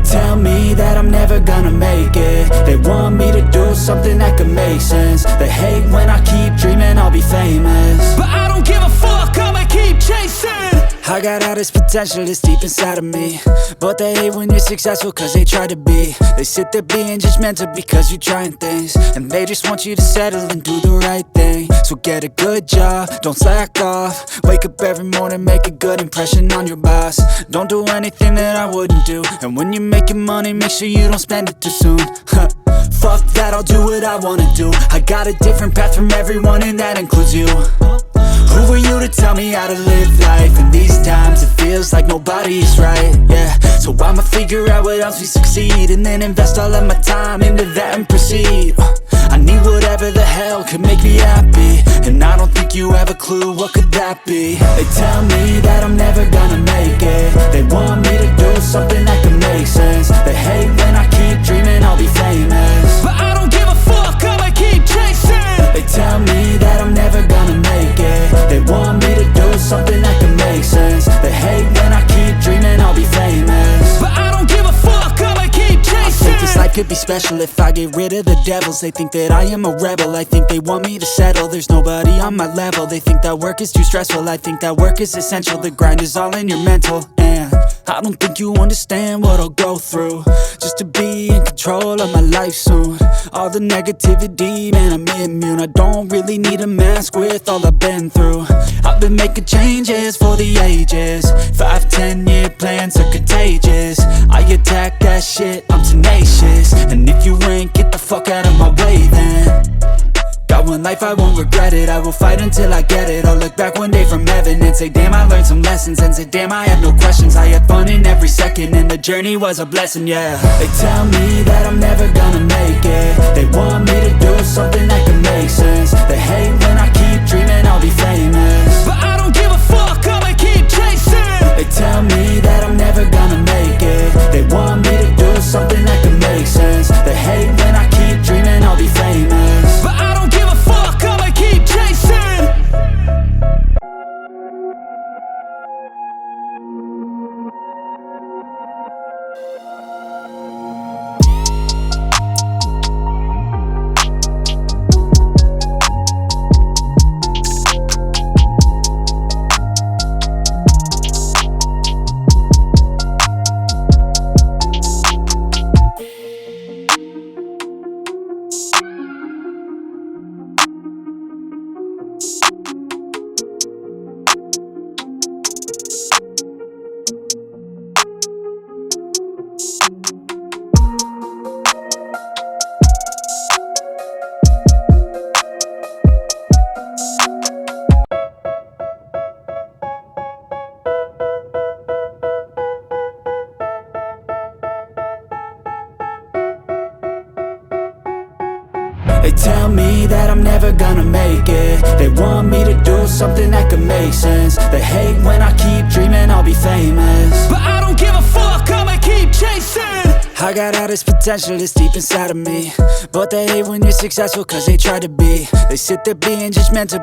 tell me that I'm never gonna make it. They want me to do something that could make sense. They hate when I keep dreaming I'll be famous, but I don't give a fuck, I'ma keep chasing. I got all this potential that's deep inside of me, but they hate when you're successful cause they try to be. They sit there being judgmental because you're trying things, and they just want you to settle and do the right thing. So get a good job, don't slack off. Wake up every morning, make a good impression on your boss. Don't do anything that I wouldn't do, and when you're making money, make sure you don't spend it too soon. Fuck that, I'll do what I wanna do. I got a different path from everyone, and that includes you. Who are you to tell me how to live life? In these times it feels like nobody's right, yeah. So I'ma figure out what else we succeed, and then invest all of my time into that and proceed. I need whatever the hell could make me happy, and I don't think you have a clue what could that be. They tell me that I'm never gonna make it. They want me to do something that could make sense. They hate when I keep dreaming I'll be famous, but I don't give a fuck, I'ma keep chasing. They tell me that I'm never gonna make it. They want me to do something that can make sense. They hate when I keep dreaming I'll be famous, but I don't give a fuck, I'ma keep chasing. I think this life could be special if I get rid of the devils. They think that I am a rebel, I think they want me to settle. There's nobody on my level. They think that work is too stressful, I think that work is essential. The grind is all in your mental, and I don't think you understand what I'll go through just to be in control of my life soon. All the negativity, man, I'm immune. I don't really need a mask with all I've been through. I've been making changes for the ages. 5-10 year plans are contagious. I attack that shit, I'm tenacious. And if you ain't, get the fuck out of my way then. Got one life, I won't regret it. I will fight until I get it. I'll look back one day from heaven and say damn, I learned some lessons. And say damn, I had no questions. I had fun in every second, and the journey was a blessing, yeah. They tell me that I'm never gonna make it. They want me to do something that can make sense. They hate when I keep dreaming I'll be famous, but I don't give a fuck, I'ma keep chasing. They tell me that I'm never gonna make it. They want me to do something that can make sense. They hate when I keep dreaming I'll be famous, but I don't give a fuck, I'ma keep chasing. They tell me that I'm never gonna make it. They want me to do something that could make sense. They hate when I keep dreaming I'll be famous, but I don't give a fuck, I'ma keep chasing. I got all this potential that's deep inside of me, but they hate when you're successful cause they try to be. They sit there being judgmental